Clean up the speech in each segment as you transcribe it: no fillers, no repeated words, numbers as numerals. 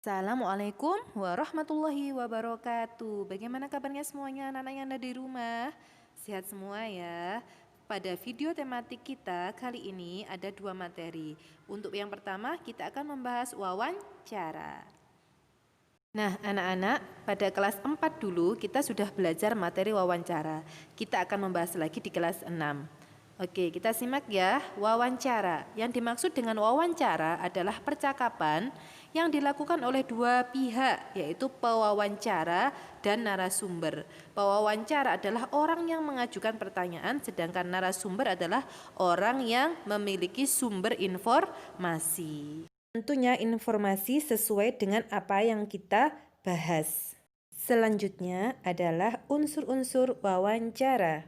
Assalamualaikum warahmatullahi wabarakatuh. Bagaimana kabarnya semuanya anak-anak yang ada di rumah? Sehat semua ya. Pada video tematik kita kali ini ada dua materi. Untuk yang pertama kita akan membahas wawancara. Nah anak-anak, pada kelas 4 dulu kita sudah belajar materi wawancara. Kita akan membahas lagi di kelas 6. Oke, kita simak ya. Wawancara. Yang dimaksud dengan wawancara adalah percakapan yang dilakukan oleh dua pihak, yaitu pewawancara dan narasumber. Pewawancara adalah orang yang mengajukan pertanyaan, sedangkan narasumber adalah orang yang memiliki sumber informasi. Tentunya informasi sesuai dengan apa yang kita bahas. Selanjutnya adalah unsur-unsur wawancara.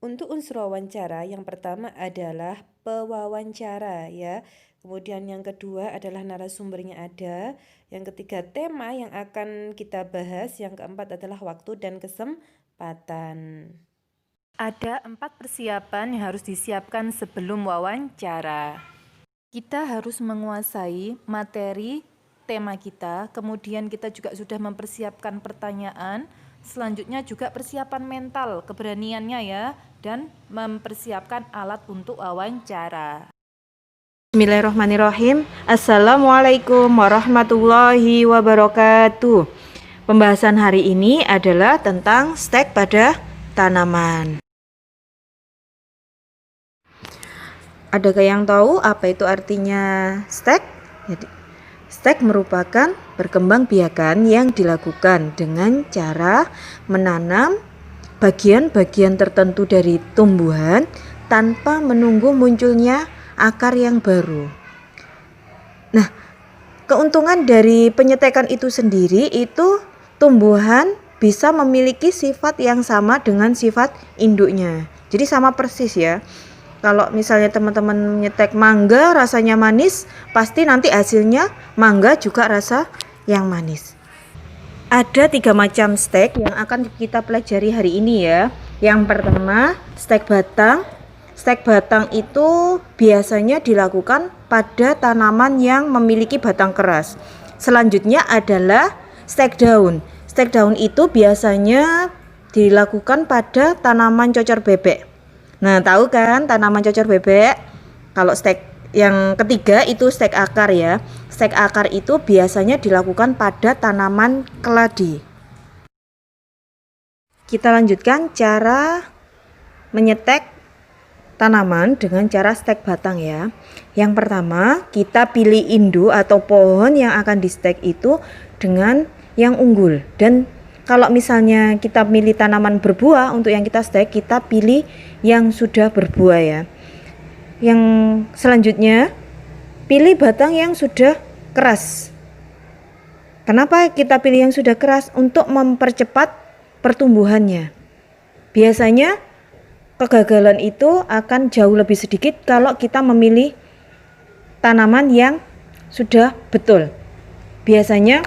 Untuk unsur wawancara yang pertama adalah pewawancara ya. Kemudian yang kedua adalah narasumbernya ada. Yang ketiga tema yang akan kita bahas. Yang keempat adalah waktu dan kesempatan. Ada 4 persiapan yang harus disiapkan sebelum wawancara. Kita harus menguasai materi tema kita. Kemudian kita juga sudah mempersiapkan pertanyaan. Selanjutnya juga persiapan mental, keberaniannya ya, dan mempersiapkan alat untuk wawancara. Bismillahirrahmanirrahim. Assalamualaikum warahmatullahi wabarakatuh. Pembahasan hari ini adalah tentang stek pada tanaman. Adakah yang tahu apa itu artinya stek? Stek merupakan perkembangbiakan yang dilakukan dengan cara menanam bagian-bagian tertentu dari tumbuhan tanpa menunggu munculnya akar yang baru. Nah, keuntungan dari penyetekan itu sendiri itu tumbuhan bisa memiliki sifat yang sama dengan sifat induknya. Jadi sama persis ya. Kalau misalnya teman-teman menyetek mangga rasanya manis, pasti nanti hasilnya mangga juga rasa yang manis. Ada 3 macam stek yang akan kita pelajari hari ini ya. Yang pertama, stek batang. Stek batang itu biasanya dilakukan pada tanaman yang memiliki batang keras. Selanjutnya adalah stek daun. Stek daun itu biasanya dilakukan pada tanaman cocor bebek. Nah, tahu kan tanaman cocor bebek? Kalau stek yang ketiga itu stek akar ya. Stek akar itu biasanya dilakukan pada tanaman keladi. Kita lanjutkan cara menyetek tanaman dengan cara stek batang ya. Yang pertama, kita pilih induk atau pohon yang akan di stek itu dengan yang unggul. Dan kalau misalnya kita pilih tanaman berbuah untuk yang kita stek, kita pilih yang sudah berbuah ya. Yang selanjutnya, pilih batang yang sudah keras. Kenapa kita pilih yang sudah keras? Untuk mempercepat pertumbuhannya. Biasanya kegagalan itu akan jauh lebih sedikit kalau kita memilih tanaman yang sudah betul. Biasanya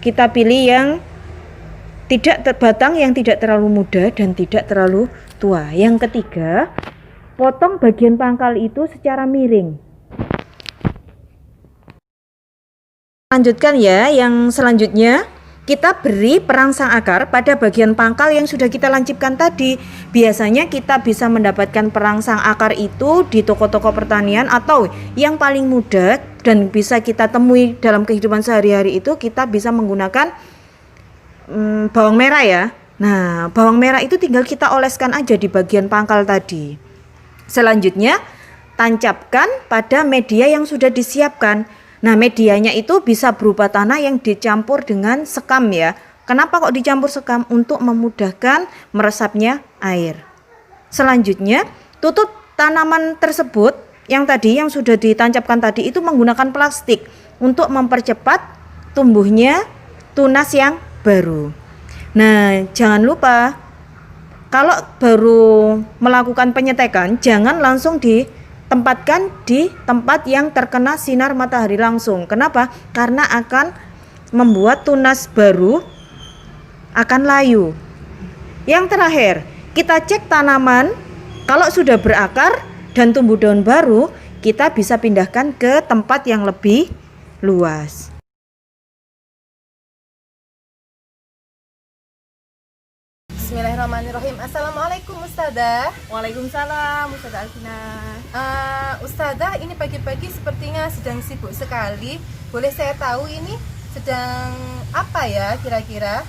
kita pilih yang batang yang tidak terlalu muda dan tidak terlalu tua. Yang ketiga, potong bagian pangkal itu secara miring. Lanjutkan ya, yang selanjutnya kita beri perangsang akar pada bagian pangkal yang sudah kita lancipkan tadi. Biasanya kita bisa mendapatkan perangsang akar itu di toko-toko pertanian atau yang paling mudah dan bisa kita temui dalam kehidupan sehari-hari itu kita bisa menggunakan bawang merah ya. Nah, bawang merah itu tinggal kita oleskan aja di bagian pangkal tadi. Selanjutnya, tancapkan pada media yang sudah disiapkan. Nah, medianya itu bisa berupa tanah yang dicampur dengan sekam ya. Kenapa kok dicampur sekam? Untuk memudahkan meresapnya air. Selanjutnya, tutup tanaman tersebut yang sudah ditancapkan tadi itu menggunakan plastik untuk mempercepat tumbuhnya tunas yang baru. Nah, jangan lupa kalau baru melakukan penyetekan jangan langsung ditempatkan di tempat yang terkena sinar matahari langsung. Kenapa? Karena akan membuat tunas baru akan layu. Yang terakhir, kita cek tanaman kalau sudah berakar dan tumbuh daun baru, kita bisa pindahkan ke tempat yang lebih luas. Bismillahirrahmanirrahim. Assalamualaikum Ustazah. Waalaikumsalam Ustazah Alvina. Ustazah, ini pagi-pagi sepertinya sedang sibuk sekali. Boleh saya tahu ini sedang apa ya kira-kira?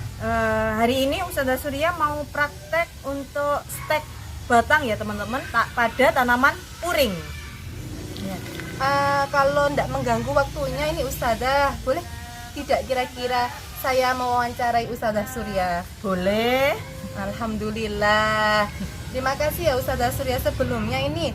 Hari ini Ustazah Surya mau praktek untuk stek batang ya teman-teman, pada tanaman puring ya. Kalau tidak mengganggu waktunya ini Ustazah, boleh tidak kira-kira saya mewawancarai Ustazah Surya? Boleh. Alhamdulillah. Terima kasih ya Ustazah Surya. Sebelumnya ini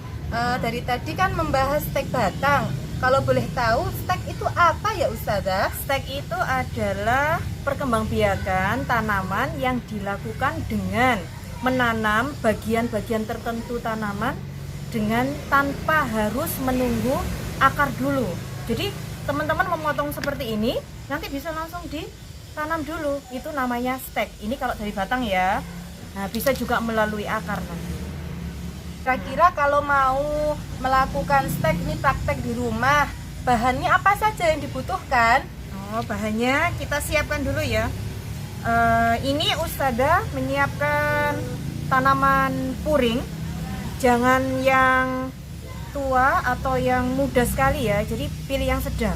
dari tadi kan membahas stek batang. Kalau boleh tahu stek itu apa ya Ustazah? Stek itu adalah perkembangbiakan tanaman yang dilakukan dengan menanam bagian-bagian tertentu tanaman dengan tanpa harus menunggu akar dulu. Jadi teman-teman memotong seperti ini, nanti bisa langsung ditanam dulu. Itu namanya stek. Ini kalau dari batang ya. Nah, bisa juga melalui akar nanti. Kira-kira kalau mau melakukan stek ini praktek di rumah, bahannya apa saja yang dibutuhkan? Oh, bahannya kita siapkan dulu ya. Ini Ustazah menyiapkan tanaman puring. Jangan yang tua atau yang muda sekali ya, jadi pilih yang sedang.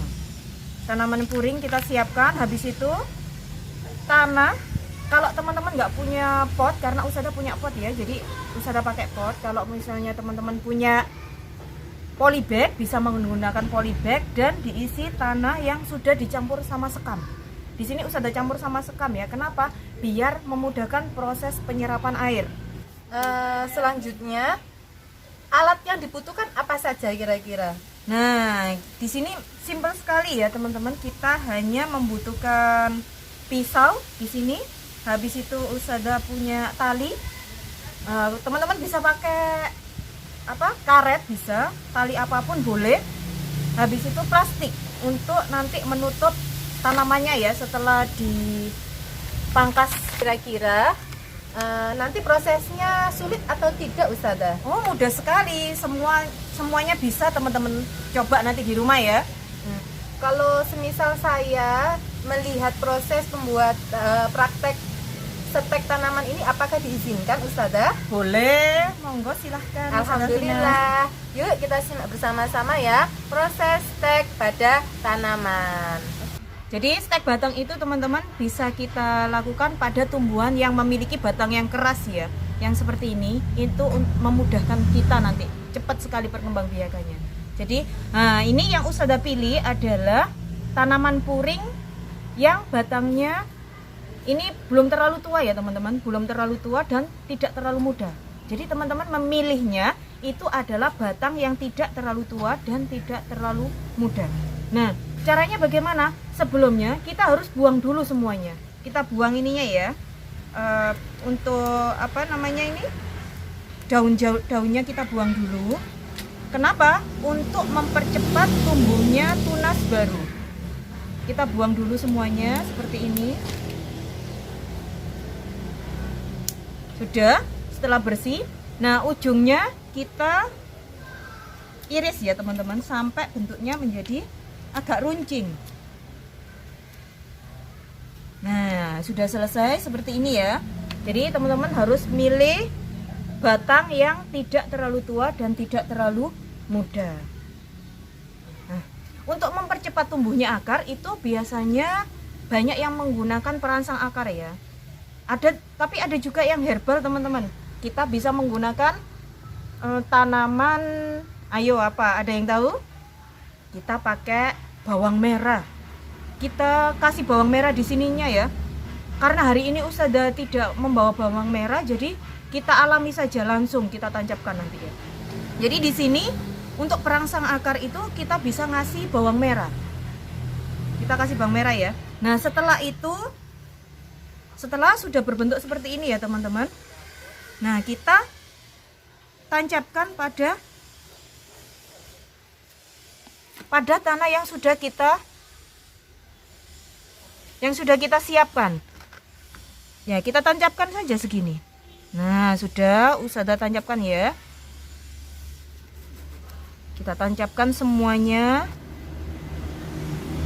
Tanaman puring kita siapkan. Habis itu tanah. Kalau teman-teman nggak punya pot, karena Ustazah punya pot ya, jadi Ustazah pakai pot. Kalau misalnya teman-teman punya polybag, bisa menggunakan polybag dan diisi tanah yang sudah dicampur sama sekam. Di sini Ustazah campur sama sekam ya. Kenapa? Biar memudahkan proses penyerapan air. Selanjutnya alat yang dibutuhkan apa saja kira-kira? Nah, di sini simpel sekali ya teman-teman. Kita hanya membutuhkan pisau di sini. Habis itu Ustazah punya tali. Teman-teman bisa pakai karet, bisa tali apapun boleh. Habis itu plastik untuk nanti menutup tanamannya ya setelah dipangkas. Kira-kira nanti prosesnya sulit atau tidak Ustazah? Oh, mudah sekali. Semuanya bisa teman-teman coba nanti di rumah ya. Kalau semisal saya melihat proses pembuat praktek stek tanaman ini, apakah diizinkan Ustazah? Boleh, monggo silahkan. Alhamdulillah. Yuk kita simak bersama-sama ya proses stek pada tanaman. Jadi stek batang itu teman-teman bisa kita lakukan pada tumbuhan yang memiliki batang yang keras ya, yang seperti ini. Itu memudahkan kita nanti cepat sekali perkembangbiakannya. Jadi ini yang Ustazah pilih adalah tanaman puring yang batangnya ini belum terlalu tua ya teman-teman, belum terlalu tua dan tidak terlalu muda. Jadi teman-teman memilihnya itu adalah batang yang tidak terlalu tua dan tidak terlalu muda. Nah, caranya bagaimana? Sebelumnya kita harus buang dulu semuanya. Kita buang ininya ya. Untuk ini? Daunnya kita buang dulu. Kenapa? Untuk mempercepat tumbuhnya tunas baru. Kita buang dulu semuanya seperti ini. Sudah, setelah bersih. Nah, ujungnya kita iris ya teman-teman sampai bentuknya menjadi agak runcing. Nah, sudah selesai seperti ini ya. Jadi teman-teman harus milih batang yang tidak terlalu tua dan tidak terlalu muda. Nah, untuk mempercepat tumbuhnya akar itu biasanya banyak yang menggunakan perangsang akar ya. Tapi ada juga yang herbal teman-teman. Kita bisa menggunakan tanaman. Ayo apa? Ada yang tahu? Kita pakai bawang merah. Kita kasih bawang merah di sininya ya. Karena hari ini Ustazah tidak membawa bawang merah, jadi kita alami saja langsung kita tancapkan nanti ya. Jadi di sini untuk perangsang akar itu kita bisa ngasih bawang merah. Kita kasih bawang merah ya. Nah, setelah sudah berbentuk seperti ini ya teman-teman. Nah, kita tancapkan pada tanah yang sudah kita siapkan. Ya, kita tancapkan saja segini. Nah, sudah Ustazah tancapkan ya. Kita tancapkan semuanya.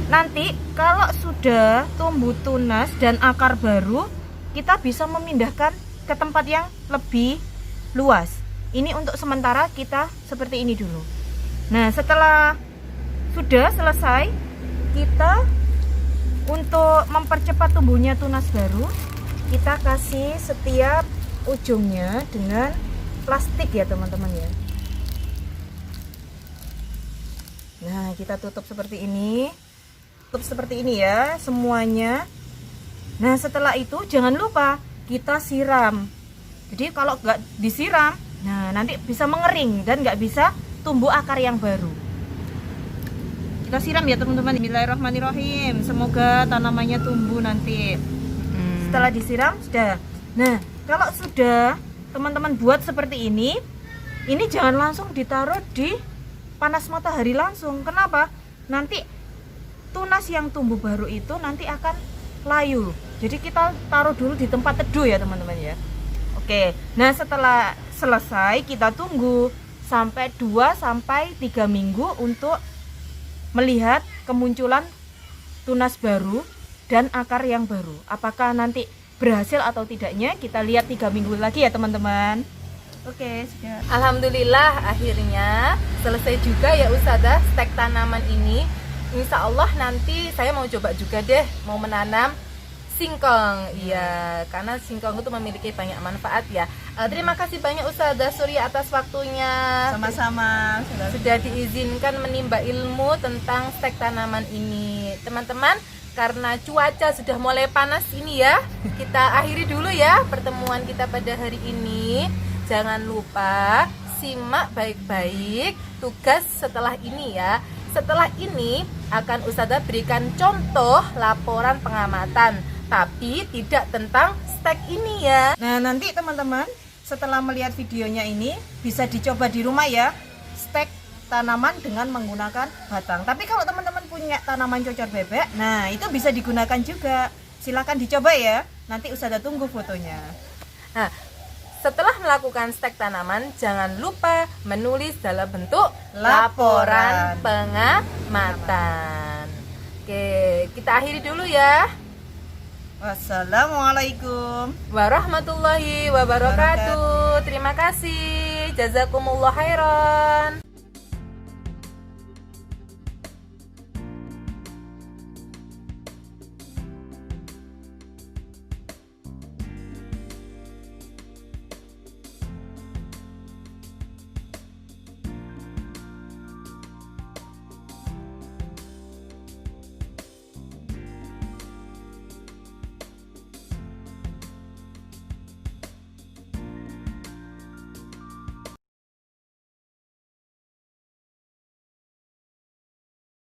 Nanti kalau sudah tumbuh tunas dan akar baru, kita bisa memindahkan ke tempat yang lebih luas. Ini untuk sementara kita seperti ini dulu. Nah, setelah sudah selesai, kita untuk mempercepat tumbuhnya tunas baru, kita kasih setiap ujungnya dengan plastik ya teman-teman ya. Nah, kita tutup seperti ini. Tutup seperti ini ya semuanya. Nah, setelah itu jangan lupa kita siram. Jadi kalau nggak disiram, nah nanti bisa mengering dan nggak bisa tumbuh akar yang baru. Kita siram ya teman-teman. Bismillahirrahmanirrahim. Semoga tanamannya tumbuh nanti. Setelah disiram sudah. Nah, kalau sudah teman-teman buat seperti ini jangan langsung ditaruh di panas matahari langsung. Kenapa? Nanti tunas yang tumbuh baru itu nanti akan layu. Jadi kita taruh dulu di tempat teduh ya teman-teman ya. Oke. Nah, setelah selesai kita tunggu sampai 2-3 minggu untuk melihat kemunculan tunas baru dan akar yang baru. Apakah nanti berhasil atau tidaknya kita lihat 3 minggu lagi ya teman-teman. Oke, sudah. Alhamdulillah akhirnya selesai juga ya Ustazah stek tanaman ini. Insya Allah nanti saya mau coba juga deh mau menanam singkong. Iya, karena singkong itu memiliki banyak manfaat ya. Terima kasih banyak Ustazah Surya atas waktunya. Sama-sama. Sudah diizinkan menimba ilmu tentang stek tanaman ini. Teman-teman, karena cuaca sudah mulai panas ini ya, kita akhiri dulu ya pertemuan kita pada hari ini. Jangan lupa simak baik-baik tugas setelah ini ya. Setelah ini akan Ustazah berikan contoh laporan pengamatan, tapi tidak tentang stek ini ya. Nah, nanti teman-teman setelah melihat videonya ini bisa dicoba di rumah ya, stek tanaman dengan menggunakan batang. Tapi kalau teman-teman punya tanaman cocor bebek, nah itu bisa digunakan juga. Silakan dicoba ya. Nanti Ustazah tunggu fotonya. Nah, setelah melakukan stek tanaman, jangan lupa menulis dalam bentuk laporan pengamatan. Oke, kita akhiri dulu ya. Wassalamualaikum Warahmatullahi wabarakatuh. Terima kasih. Jazakumullah khairan.